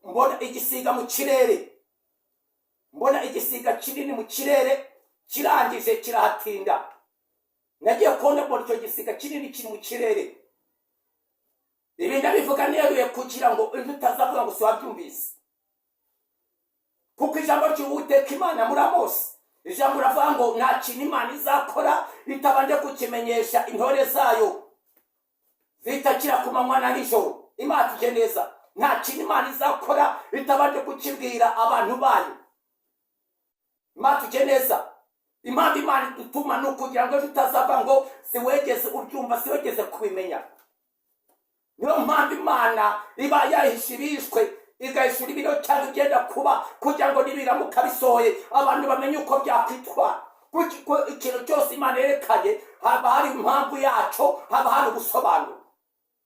mbona igisiga mu kirere, mbona igisiga kinini mu kirere kirangije kirahatinda. Nagiye kubona mbona icyo gisiga kinini kiri mu kirere. Ibi ndabivuga neruye kugira ngo utazavuga ngo siwabyumvise, kuko ijambo ry'Uwiteka Imana muri Amosi, ijambo riravuga ngo nta kintu Imana izakora itabanje kukimenyesha intore zayo zitakira ku manywa na nijoro. Imana ije neza, nta kintu Imana izakora itabanje kukibwira abantu bayo. Imana ije neza. Impamvu Imana idutuma ni ukugira ngo tutazava ngo siwegeze uryumva, siwegeze kubimenya. Niyo mpamvu Imana iba yahishirishwe igahishura ibiro cyangwa igenda kuba kugira ngo nibiramuka bisohoye abantu bamenye uko byakwitwara. Kuko ikintu cyose Imana yerekanye haba hari impamvu yaco, haba hari ubusobanuro.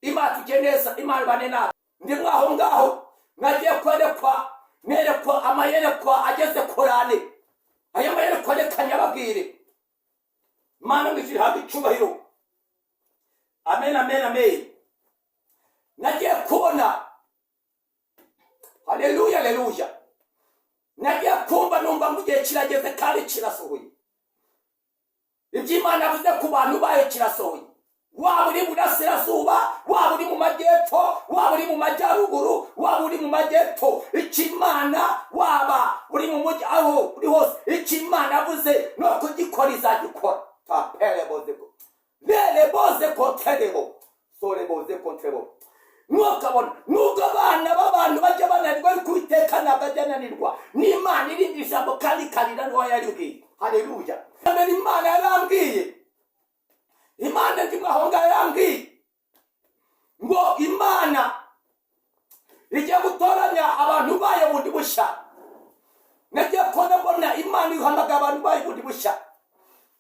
Imana ije neza, Imana bane nawe. Ndi mwaho ngaho nagiye nerekwa amayerekwa ageze kurane. Aya mayerekwa reka nyababwire. Imana ngizihabwa icyubahiro. Amen, amen, amen. Nagiye kubona, haleluya, haleluya. Nagiye kumva numva mu gihe kirageze kandi kirasohoye. Ibyo Imana yavuze ku bantu bayo kirasohoye. Waba uri burasirazuba, waba uri mu majyepfo, waba uri mu majyaruguru, waba uri mu majyepfo, Imana waba uri mu mujyi, aho uri hose, Imana yavuze no kugikora izagikora. Tapere bozeko, lele bozeko terebo, sore bozeko terebo. Nukabona nubwo abana b'abantu bajya bananirwa Uwiteka ntabwo ajya ananirwa. N'Imana irindi jambo kandi karira niho yaribwiye. Haleluya. Amen. Imana yarambwiye, Imana ndi mwaho ngaho yarambwiye ngo Imana ijya gutoranya abantu bayo bundi bushya. Nagiye kubona Imana ihamagara abantu bayo bundi bushya.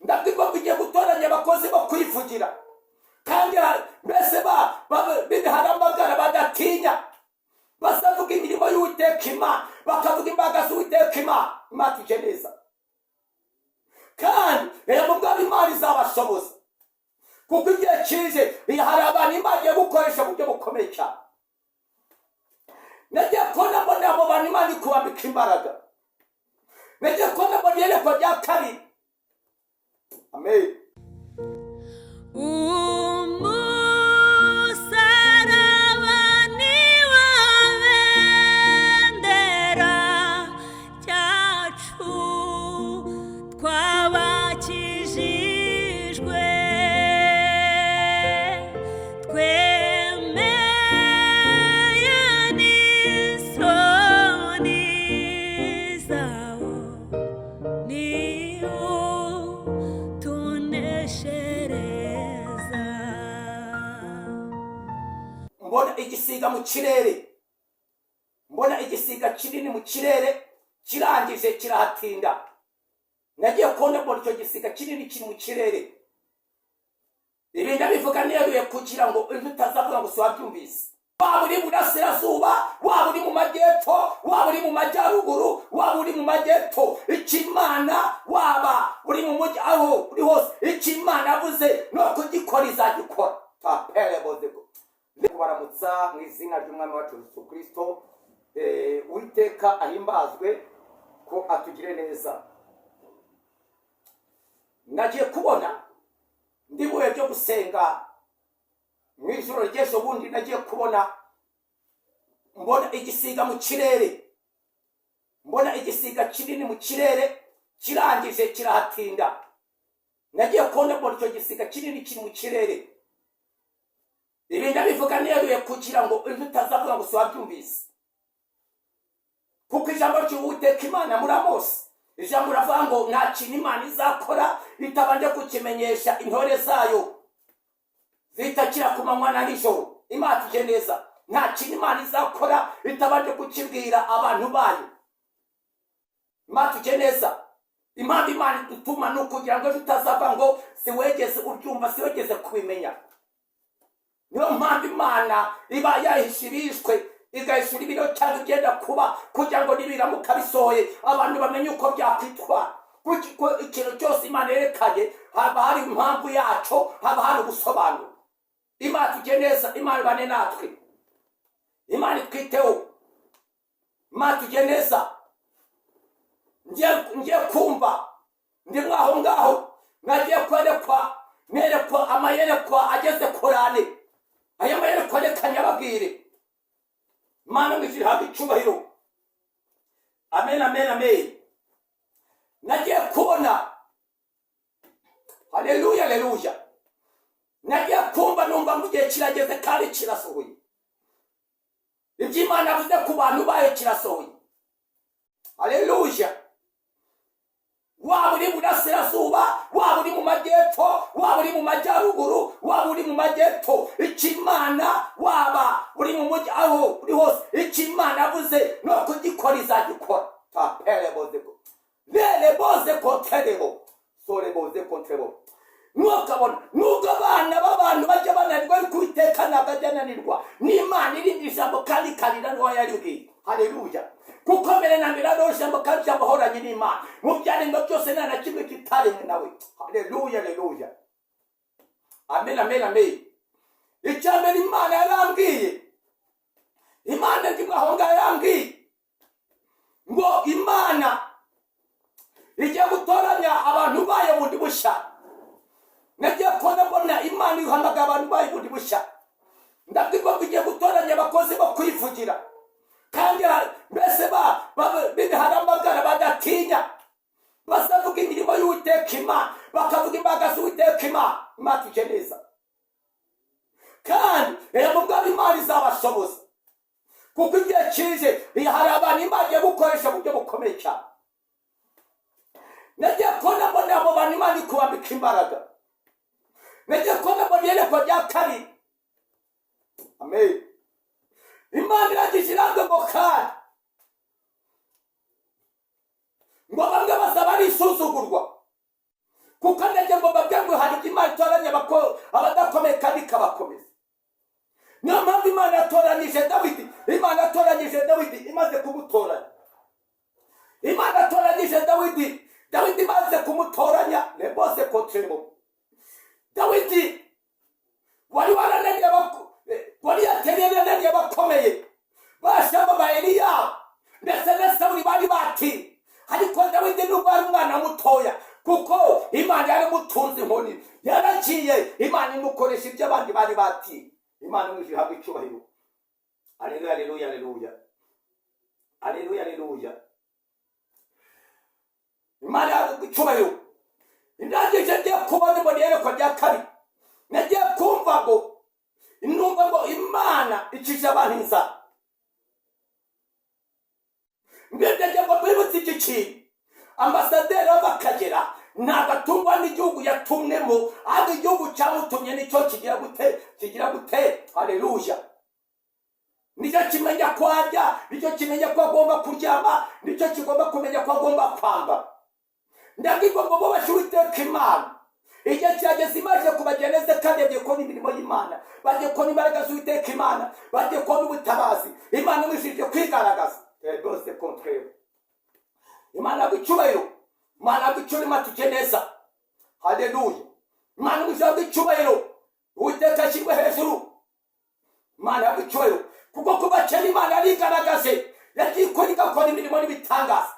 Ndabwirwa ko igiye gutoranya abakozi bo kwivugira, kandi mbese biharamagara badatinya, bazavuga imirimo y'Uwiteka Imana, bakavuga imbaraga z'Uwiteka Imana. Imana ije neza, kandi mu bwami Imana izabashoboza, kuko igihe kije hari abantu Imana igiye gukoresha mu buryo bukomeye cyane. Nagiye kubona abo bantu Imana ikubambika imbaraga. Nagiye kubona iyerekwa rya kabiri. Amen. Mbona igisiga mu kirere, mbona igisiga kinini mu kirere kirangije kirahatinda. Nagiye kubona mbona icyo gisiga kinini kiri mu kirere. Ibi ndabivuga neruye kugira ngo utazavuga ngo siwabyumvise. Waba uri burasirazuba, waba uri mu majyepfo, waba uri mu majyaruguru, waba uri mu majyepfo, Imana waba uri mu mujyi, aho uri hose, Imana yavuze no kugikora izagikora. Tapere bozeko. Baramutsa mu izina ry'Umwami wacu Yesu Kristo. Uwiteka ahimbazwe ko atugire neza. Nagiye kubona ndi buye byo gusenga mu ijoro ry'ejo bundi. Nagiye kubona mbona igisiga mu kirere, mbona igisiga kinini mu kirere kirangije kirahatinda. Nagiye kubona mbona icyo gisiga kinini kiri mu kirere. Ibi ndabivuga neruye kugira ngo utazavuga ngo siwabyumvise, kuko ijambo ry'Uwiteka Imana muri Amosi, ijambo riravuga ngo nta kintu Imana izakora itabanje kukimenyesha intore zayo zitakira ku manywa na nijoro. Imana ije neza, nta kintu Imana izakora itabanje kukibwira abantu bayo. Imana ije neza. Impamvu Imana idutuma ni ukugira ngo tutazava ngo siwegeze uryumva, siwegeze kubimenya. Niyo mpamvu Imana iba yahishirishwe igahishura ibiro cyangwa igenda kuba kugira ngo nibiramuka bisohoye abantu bamenye uko byakwitwara. Kuko ikintu cyose Imana yerekanye haba hari impamvu yaco, haba hari ubusobanuro. Imana ije neza, Imana bane natwe. imana itwiteho, imana tujye neza. Ngiye kumva ndi mwaho ngaho, nagiye nerekwa amayerekwa ageze Korane. Aya mayerekwa reka nyababwire, imana mw'ijuru ihabwe icyubahiro. Amen, amen, amen. Nagiye kubona, haleluya, haleluya, nagiye kumva numva mu gihe kirageze kandi kirasohoye. Ibyo Imana yavuze ku bantu bayo kirasohoye. Haleluya. Waba uri mu burasirazuba, waba uri mu majyepfo, waba uri mu majyaruguru, waba uri mu majyepfo, Imana waba uri mu mujyi, aho uri hose, Imana yavuze no kugikora izagikora. Tapere bozeko, lele bozeko terebo, sore bozeko terebo. Nukabona nubwo abana b'abantu bajya bananirwa ariko Uwiteka ntabwo ajya ananirwa. N'Imana irindi jambo kandi ikarira n'uwo yaribwiye. Haleluya. Kuko mbere na mbere ari jambo kandi jambo ahoranye n'Imana. Mu byaremwe byose nta na kimwe kitaremwe nawe. Haleluya, haleluya. Amen, amen, amen. Icya mbere Imana yarambwiye, Imana ndi mwaho ngaho yarambwiye ngo Imana igiye gutoranya abantu bayo bundi bushya. Nagiye kubona Imana ihamagara abantu bayo bundi bushya. Ndabwirwa ko igiye gutoranya abakozi bo kwivugira, kandi mbese bibiharamagara badatinya, bazavuga imirimo y'Uwiteka Imana, bakavuga imbaraga z'Uwiteka Imana. Imana tujye neza, kandi mu bwami Imana izabashoboza, kuko igihe kije hari abantu Imana igiye gukoresha mu buryo bukomeye cyane. Nagiye kubona abo bantu Imana ikubambika imbaraga. Nagiye kubona iyerekwa rya kabiri. Amen. Imana irangije irambwira ngo kandi ngo bamwe bazaba ari isuzugurwa, kuko nagiye ngo babwire ngo hari ibyo Imana itoranya abadakomeye kandi ikabakomeza. Niyo mpamvu Imana yatoranije Dawidi. Imana yatoranyije Dawidi imaze kumutoranya. Imana yatoranyije Dawidi. Dawidi imaze kumutoranya, lebose kontrebo. Dawidi wari warananiye wari yatereraniye abakomeye bashamba ba Eliya ndetse na Sawuli bari bati, ariko Dawidi nubwo ari umwana mutoya, kuko Imana yaramutunze inkoni, yaragiye Imana imukoresha ibyo abandi bari bati. Imana mw'ijuru ihabwe icyubahiro. Haleluya, haleluya, haleluya. Haleluya, haleluya. Imana ihabwe icyubahiro. Ndangije ngiye kubona ngo iyerekwa rya kabiri. Nagiye kumva ngo Imana icisha abantu inzara. Mbese ngo bibutse iki kintu, ambasaderi w'Akagera ntabwo atungwa n'igihugu yatumwemo, ahubwo igihugu cyamutumye nicyo kigira gute. Haleluya. Nicyo kimenya ko arya, nicyo kimenya ko agomba kuryama, nicyo kigomba kumenya ko agomba kwambara. Ndabwirwa ngo bubashe Uwiteka Imana. Igihe kirageze Imana igiye kubageneza, kandi yagiye kubona imirimo y'Imana, bagiye kubona imbaraga z'Uwiteka Imana, bagiye kubona ubutabazi. Imana mw'ijuru kwigaragaza. Bose kontrebo. Imana ihabwe icyubahiro. Imana ihabwe icyubahiro. Imana tujye neza. Haleluya. Imana mw'ijuru ihabwe icyubahiro. Uwiteka ashyirwe hejuru. Imana ihabwe icyubahiro. Kuko kuba kera Imana yarigaragaje, yagiye igakora imirimo n'ibitangaza.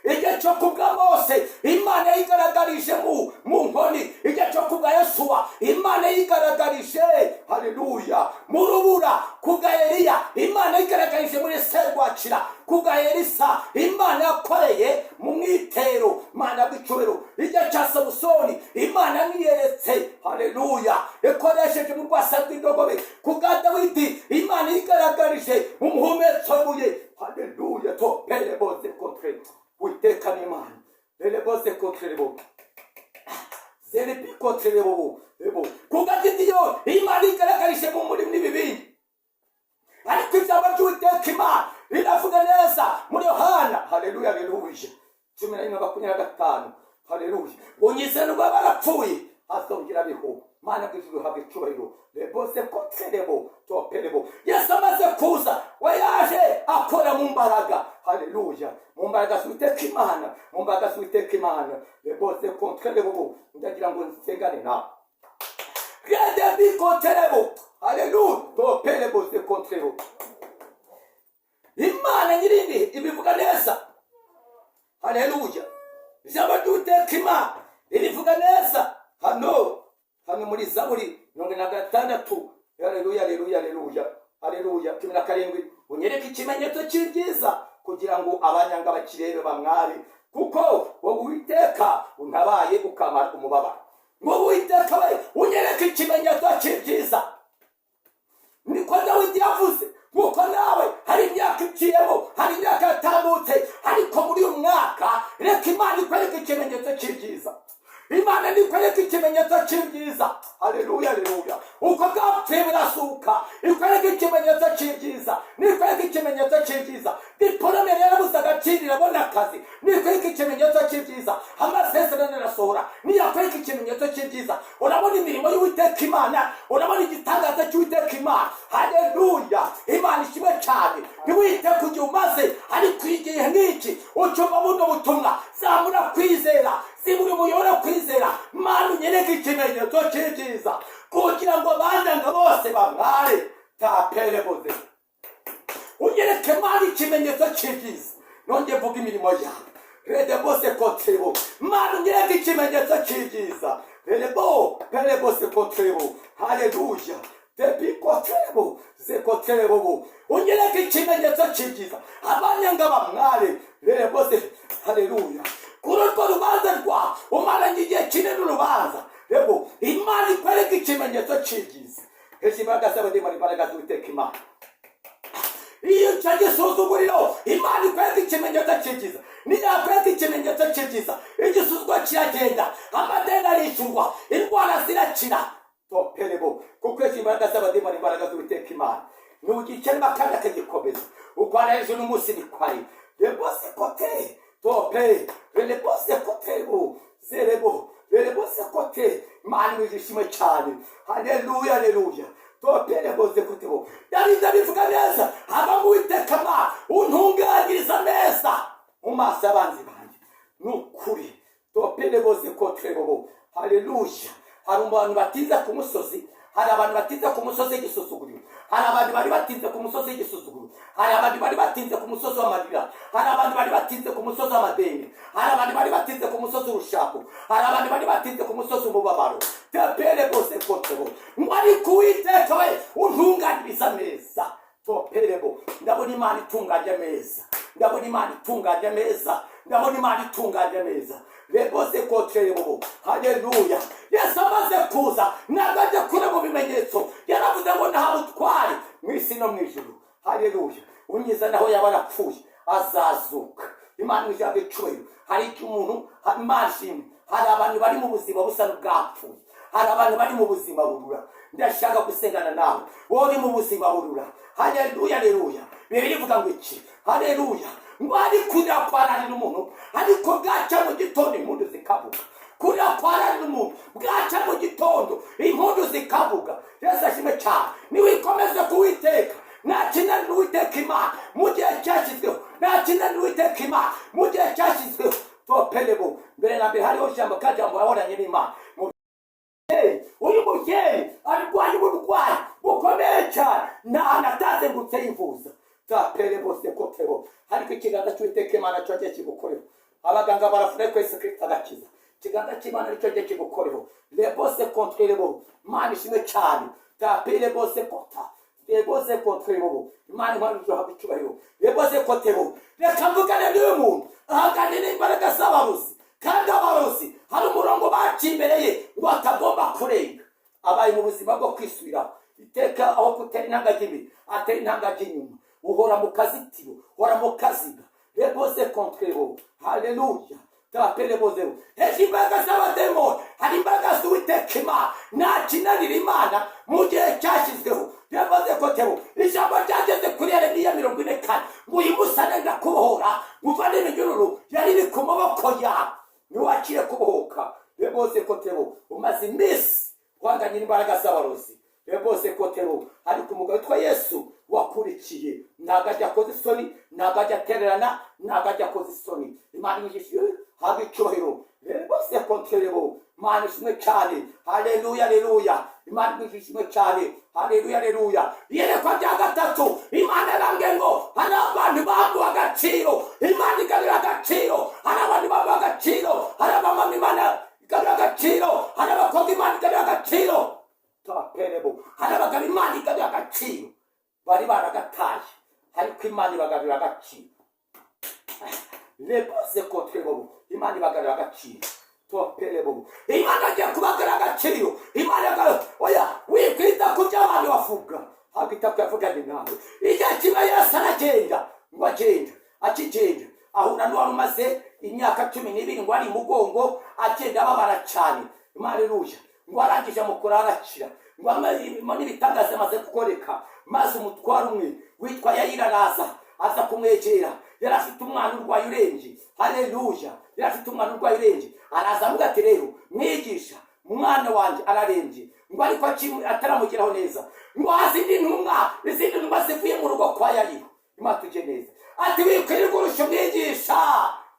Igihe cyo kubwa Mose Imana yigaragarije mu nkoni. Igihe cyo kubwa Yosuwa Imana yigaragarije, haleluya, mu rubura. Kubwa Eliya Imana yigaragarije muri serwakira. Kubwa Elisa Imana yakoreye mu mwitero. Imana y'icyubahiro. Igihe cya Samusoni Imana yiyeretse, haleluya, ikoresheje mu rwasa rw'indogobe. Kubwa Dawidi Imana yigaragarije mu muhumetso w'ibuye. Haleluya. To pere bose kontre Uwiteka ni Imana. Lele bose kontrebo. Zele pi kontrebo. Kubwa Gideoni Imana yigaragarije mu murimo n'ibibindi. Ariko ijambo ry'Uwiteka Imana riravuga neza muri Yohana. Haleluya, haleluya. 11:25. Haleluya. Unyize nubwo barapfuye azongera biho. Mana bw'ijuru habe icyubahiro. Lebose kontrebo. To perebo. Yesu amaze kuza, we yaje akora mu mbaraga. Haleluya. Mu mbaraga z'Uwiteka Imana. Mu mbaraga z'Uwiteka Imana. Lebose kontrebo. Ndagira ngo nsengane nawe. Rede bi kontrebo. Haleluya. To perebo se kontrebo. nyirindi ibivuga neza. Haleluya. Ijambo ry'Uwiteka Imana ririvuga neza hano muri Zaburi 46. Haleluya, haleluya, haleluya, haleluya. 17. Unyereke ikimenyetso cy'ibyiza kugira ngo abanyanga bakirebe bamware, kuko wowe Uwiteka untabaye ukamara umubabaro. Ngo Uwiteka we unyereke ikimenyetso cy'ibyiza. Niko Dawidi yavuze, kuko nawe hari imyaka iciyemo, hari imyaka yatambutse, ariko muri uyu mwaka reka Imana ikwereke ikimenyetso cy'ibyiza. Imana nikwereke ikimenyetso cy'ibyiza. Haleluya, haleluya. Uko bwapfuye burasuka, ikwereke ikimenyetso cy'ibyiza. Nikwereke ikimenyetso cy'ibyiza. Diplome yarabuze agaciro irabona akazi, nikwereke ikimenyetso cy'ibyiza. Amasezerano arasohora, niyakwereke ikimenyetso cy'ibyiza. Urabona imirimo y'Uwiteka Imana, urabona igitangaza cy'Uwiteka Imana. Haleluya. Imana ishimwe cyane. Ntiwite kugihe umaze, ariko igihe nk'iki ucyumva buno butumwa, zamura kwizera, ziburi muyobora kwizera. Mana unyereke ikimenyetso cy'ibyiza kugira ngo abanyanga bose bamware. Tapere boze unyereke Mana ikimenyetso cy'ibyiza. Nonge mvuga imirimo yawe. Rede bose kotrebo. Mana unyereke ikimenyetso cy'ibyiza. Rede bose kotrebo. Haleluya. Depi kotrebo. Ze kotrebo. Unyereke ikimenyetso cy'ibyiza. Abanyanga bamware. Rede bose. Haleluya. Kuri urwo rubanza rwa umaranye igihe kinini urubanza, rebo Imana ikwereke ikimenyetso cy'ibyiza. Hejuru imbaraga z'abadayimoni, imbaraga z'Uwiteka Imana. Iyo icyo gisuzuguriro, Imana ikwereke ikimenyetso cy'ibyiza. Niyakwereke ikimenyetso cy'ibyiza, igisuzuguriro kiragenda, amadeni arishyurwa, indwara zirakira. Toperebo, kuko hejuru imbaraga z'abadayimoni, imbaraga z'Uwiteka Imana. Nugikenema kandi akagikomeza. Ukwana hejuru n'umunsi bikwari. Rebo se kote. Tope, relebo se kote bo, zerebo, relebo se kote. Imana mwishimwe cyane. Haleluya, haleluya. Tope rebo se kote bo. Dawidi bivuga neza, aba Uwiteka Imana untunganyiriza neza mu maso y'abanzi banjye. Nukuri. Tope rebo se kote bo. Haleluya. Hari abantu batinze ku musozi, hari abantu batinze ku musozi w'igisuzuguriro, hari abantu bari batinze ku musozi w'igisuzuguriro, hari abantu bari batinze ku musozi w'amarira, hari abantu bari batinze ku musozi w'amadeni, hari abantu bari batinze ku musozi w'urushako, hari abantu bari batinze ku musozi w'umubabaro. Tepere bose kotebo, mwari kuwiteka we untunganyiriza neza. Toperebo, ndabona Imana itunganya neza, ndabona Imana itunganya neza, ndabona Imana itunganya neza. Rebose kotrebo. Haleluya. Yesu amaze kuza nagaje kure mu bimenyetso, yaravuze ngo nta butware mu isi no mu ijuru. Haleluya. Unyiza naho yabarapfuye azazuka. Imana ijambo cyubahiro. Hari iki umuntu imashini, hari abantu bari mu buzima busa n'ubwapfuye, hari abantu bari mu buzima burura. Ndashaka gusengana nawe wowe mu buzima burura. Haleluya, haleluya. Bibiri ivuga ngo iki? Haleluya. Mwari kuja kwarana umuntu, ariko bwaca mu gitondo impundu zikavuga. Kuja kwarana umuntu, bwaca mu gitondo impundu zikavuga. Yesu ashimwe cyane. Niwikomeze kuwiteka, nakina n'Uwiteka Imana mu gihe cyashyizweho, nakina n'Uwiteka Imana mu gihe cyashyizweho. Toperebo, mbere na mbere hariho ijambo kajambo wabonanye n'Imana. Uyu mubyeyi arwaye uburwayi bukomeye cyane, nataze ngutse yivuza. Taperebo se kotebo. Ariko ikiganza cy'Uwiteka Imana cyo giye kigukoreho. Abaganga baravuga ko Yesu Kristo agakiza. Ikiganza cy'Imana cyo giye kigukoreho. Lebo se kontrebo. Imana ishimwe cyane. Taperebo se kota. Lebo se kontrebo. Imana mwanzo habicyubahiro. Lebo se kotebo. Reka mvugane n'uyu muntu. Ahaganira imbaraga z'abarozi. Kandi abarozi hari umurongo bakimbereye ngo atagomba kurenga. Abaye mu buzima bwo kwisubiraho. Iteka aho kutera intanga y'ibiri, atera intanga y'inyuma. Uhora mu kazitiro, uhora mu kaziga. Rebose kontrebo. Haleluya. Tapere bozeho. Hejuru imbaraga z'abademoni, hari imbaraga z'Uwiteka Imana. Nakinanira Imana mu gihe cyashyizweho. Rebose kontebo. Ijambo ryageze kuri Yeremiya 44 ngo uyu musane ndakubohora, muvane iminyururu yari iri ku maboko yawe, niwakire kubohoka. Rebose kontebo. Umaze iminsi wanganyira imbaraga z'abarozi. Rebose kontebo. Ariko umugabo witwa Yesu wakurikiye, nagajya koza isoni, nagajya tererana, nagajya koza isoni. Imana yishimye habe icyubahiro. Rebose kontrebo. Imana ishimwe cyane. Haleluya, haleluya. Imana yishimwe cyane. Haleluya, haleluya. Yerekwa rya gatatu, Imana yarambwiye ngo hari abantu baguhaga agaciro, Imana igarura agaciro. Hari abantu baba agaciro, hari abamama Imana igarura agaciro, hari abakobwa Imana igarura agaciro, hari abagabo Imana igarura agaciro bari baragataye, ariko Imana ibagarura agaciro. Lebose kotrebo, Imana ibagarura agaciro. Imana agiye kubagarura agaciro. Imana oya wikwita ku byo abantu bavuga, habita kuyavugana nawe. Igihe kimwe Yesu aragenda, ngo agenda akigenda ahura n'uwari umaze imyaka 12 ngo ari mugongo agenda ababara cyane. Haleluya. Ngo arangije mukora arakira, ngo n'ibitangaza amaze gukoreka. Maze umutwaro umwe witwa Yayira araza aza kumwegera. Yari afite umwana urwaye urembye. Haleluya. Yari afite umwana urwaye urembye. Araza avuga ati rero mwigisha, umwana wanjye ararembye, ngo ariko ataramugeraho neza, ngo izindi ntumwa zivuye mu rugo kwa Yayiro. Imana tujye neza. Ati wikwirirwa urusha umwigisha,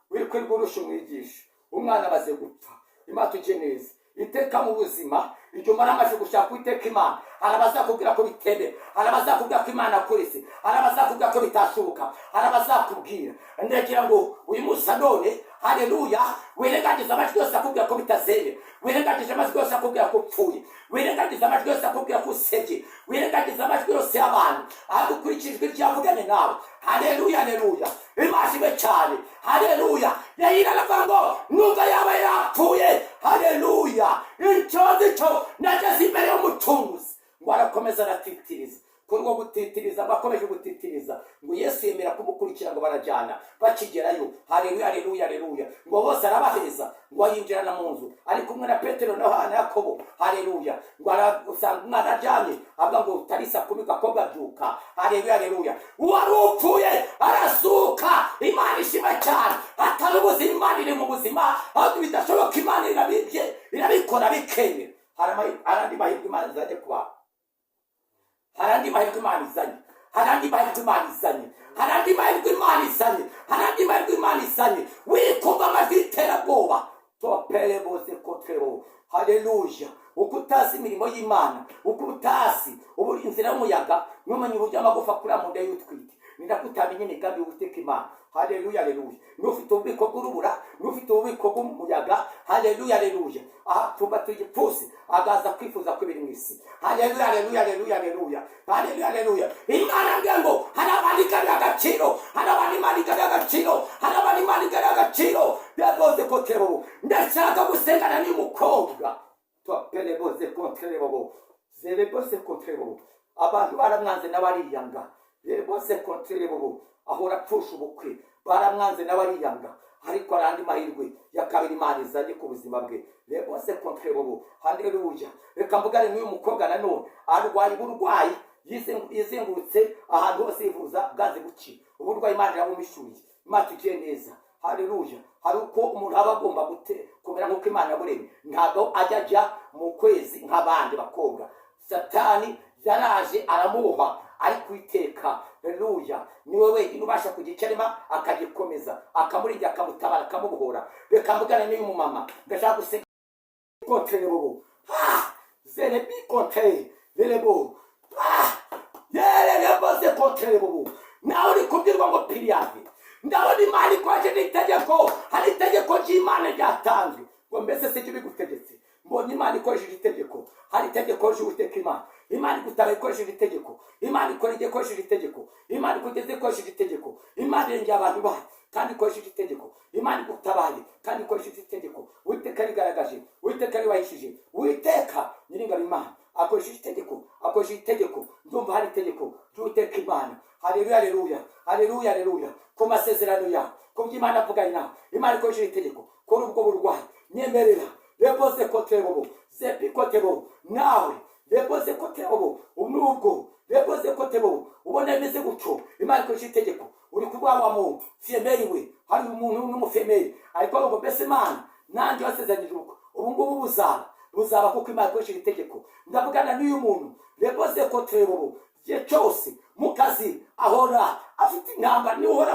wikwirirwa urusha umwigisha, umwana amaze gupfa. Imana tujye neza. Iteka mu buzima icyo mara amaze gushaka Uwiteka Imana, arabazakubwira ko biteme, arabazakubwira ko Imana akurese, arabazakubwira ko bitashoboka, arabazakubwira. Ndagira ngo uyu munsi none, haleluya, wirengagiza amajwi yose akubwira ko bitazeye, wirengagiza amajwi yose akubwira ko upfuye, wirengagiza amajwi yose akubwira ko usebye, wirengagiza amajwi yose y'abantu agukurikijwe iryavugane nawe. Haleluya, haleluya. Imashimwe cyane. Haleluya. Yayira aravuga ngo nubwo yaba yapfuye, haleluya, icyo cyo nageze imbere y'umucunguzi, ngo arakomeza aratitiriza. Kuri wo gutitiriza, bakomeje gutitiriza, ngo Yesu yemera kumukurikira, ngo barajyana. Bakigerayo, haleluya, haleluya, haleluya, ngo bose arabaheza, ngo yinjirana mu nzu ari kumwe na Petero na Yohana Yakobo. Haleluya. Ngo arasanga umwana aryamye, avuga ngo utarisa kumi gakobwa byuka. Haleluya, haleluya. Uwari upfuye arasuka. Imana ishimwe cyane. Atari ubuzima, Imana iri mu buzima, aho bidashoboka Imana irabikora bikemera. Harandi mahirwe Imana izajya kubaha, harandi mahirwe Imana izanye, harandi mahirwe Imana izanye, harandi mahirwe Imana izanye, harandi mahirwe Imana izanye. Wikumva amajwi y'iterabwoba, topere bose kotrebo. Haleluya. Uko utazi imirimo y'Imana, uko utazi uburi inzira y'umuyaga, numenye uburyo amagufa kuri mu nda y'utwite, nindakutamenye imigambi y'Uwiteka Imana. Haleluya, haleluya. Nufite ububiko bw'urubura, nufite ububiko bw'umuyaga. Haleluya, haleluya. Aha tuba tugipfuse agaza kwifuza ko biri mu isi. Haleluya, haleluya, haleluya, haleluya, haleluya, haleluya. Imana ngango harabandi kandi agaciro, harabandi Imana kandi agaciro, harabandi Imana kandi agaciro. Yaboze ko tebo ndashaka gusengana n'umukobwa, twapele boze kontrebo, zebe boze kontrebo. Abantu baramwanze n'abariyanga, zebe boze kontrebo, ahora pfusha ubukwe, baramwanze n'abariyanga, ariko arandi mahirwe ya kabiri Imana izanye ku buzima bwe. Lebose kontrebo. Haleluya. Reka mbugane n'uyu mukobwa nanone arwaye uburwayi, yizengurutse ahantu hose yivuza bwanze guki. Uburwayi Imana yamumishuriye. Imana tugiye neza. Haleluya. Hari uko umuntu aba agomba kumera nk'uko Imana yamuremye, ntabwo ajya mu kwezi nk'abandi bakobwa. Satani yaraje aramuha, ariko Uwiteka, haleluya, niwe wenyine ubasha kugikerema akagikomeza, akamurinda, akamutabara, akamubohora. Reka mbugane n'uyu mumama, ndashaka guseka kontrebo. Zene bi kontre lelebo. Yelebo kontrebo. Nawe uri kubwirwa ngo piriyavi, ndabona Imana ikoje n'itegeko, hari itegeko ry'Imana ryatanzwe, ngo mbese se cyo bigutegetse. Mbonye Imana ikoresheje itegeko, hari itegeko ry'Uwiteka Imana. Imana igutara ikoresheje itegeko, Imana ikoreye ikoresheje itegeko, Imana ikugeze ikoresheje itegeko, Imana irengera abantu bayo kandi ikoresheje itegeko, Imana igutabaye kandi ikoresheje itegeko. Uwiteka rigaragaje, Uwiteka riwahishije, Uwiteka nyiringabo Imana akoresheje itegeko, akoresheje itegeko. Ndumva hari itegeko ry'Uwiteka Imana. Haleluya, haleluya, haleluya, haleluya. Ku masezerano yawe, ku by'Imana avuganye nawe, Imana ikoresheje itegeko kuri ubwo burwayi. Nyemerera lebose kotrebo, zepi kotrebo, nawe lebose kotrebo, unubwo lebose kotrebo, ubona bimeze gutyo, Imana ikoresheje itegeko. Uri kubwawa mu femeri we, hari umuntu n'umufemeri, ariko ngo mbese Imana nanjye wasezeranyije ubu ngubu buzaba kuko Imana ikoresheje itegeko. Ndavugana n'uyu muntu lebose kotrebo, igihe cyose mu kazi ahora afite intambara, niho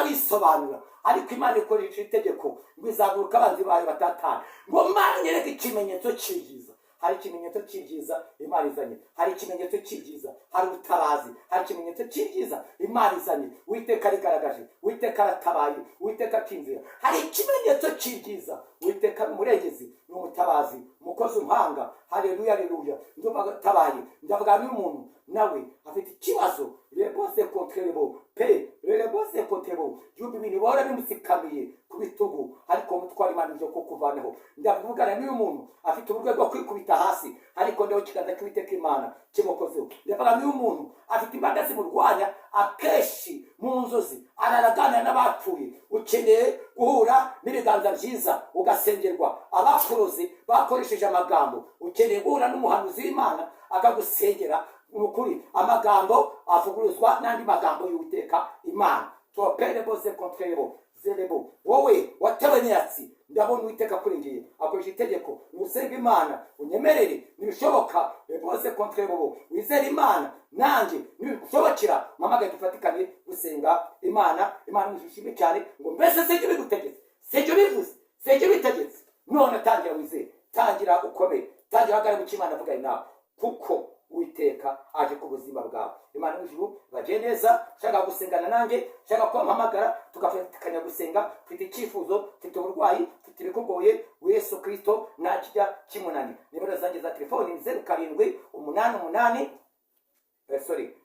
wisobanura, ariko Imana ikoresheje itegeko ngo izaguruka abanzi bayo batatana. Ngo Imana nyereke ikimenyetso cyiza. hari ikimenyetso cy'ibyiza imana izanye, hari ikimenyetso cy'ibyiza, hari ubutabazi, hari ikimenyetso cy'ibyiza imana izanye. Uwiteka arigaragaje, Uwiteka aratabaye, Uwiteka akinzira, hari ikimenyetso cy'ibyiza. Uwiteka ni umurengezi, ni umutabazi, umukozi umuhanga. Haleluya, haleluya. Ndumva atabaye, ndavuga n'umuntu nawe afite ikibazo, rebose kontrebo pe rebose kontrebo, yumva ibintu bihora bimusikamiye ku bitugu, ariko umutwara imana ibyo kukuvanaho. Ndavugana n'umuntu afite uburyo bwo kwikubita hasi, ariko ndeho kiganza cy'Uwiteka imana kimukozeho. Ndavuga n'umuntu afite imbaraga zimurwanya, akenshi mu nzozi araraganira n'abapfuye. Ukeneye guhura n'ibiganza byiza ugasengerwa. Abakurozi bakoresheje amagambo, ukeneye guhura n'umuhanuzi w'imana akagusengera. Ukuri amagambo avuguruzwa n'andi magambo y'Uwiteka imana. Topere bose kontrebo zerebo, wowe watewe n'yatsi, ndabona Uwiteka kurengeye akoresha itegeko. Musenge imana, unyemerere nibishoboka bose kontrebo, wizere imana nanjye nibishobokera mpamagaye dufatikane gusenga imana. Imana nishimye cyane ngo mbese sije bigutegetse, sije bivuze, sije bitegetse. None tangira wizere, tangira ukomeye, tangira hagara mu kimana avuga nawe, kuko Uwiteka aje ku buzima bwawe. Imana n'ijuru baje neza, shaka gusengana nanjye, shaka ko mpamagara tugafatikanya gusenga. Mfite icyifuzo, mfite uburwayi, mfite ibikugoye, Yesu Kristo nakijya kimunani. Nimero zanjye za telefoni ni 0788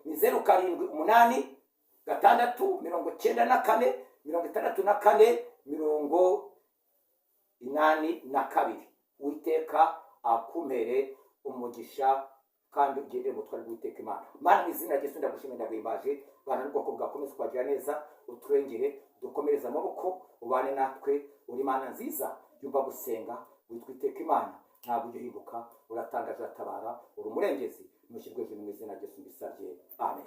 ni 0788 gatandatu 94 64 82. Uwiteka akumere umugisha kandi ugende mutware Uwiteka imana. Mana mu izina rye ndagushimira ndagwimbaje, bana n'ubwoko bwakomeza kwagira neza, uturengere, dukomereza amaboko, ubane natwe. Uri Imana nziza, yumva gusenga, witwa Uwiteka imana, ntabwo ujya uhinduka, uratangaje, uratabara, uri umurengezi. Mushyirwe mu izina rye mbisabye, amen.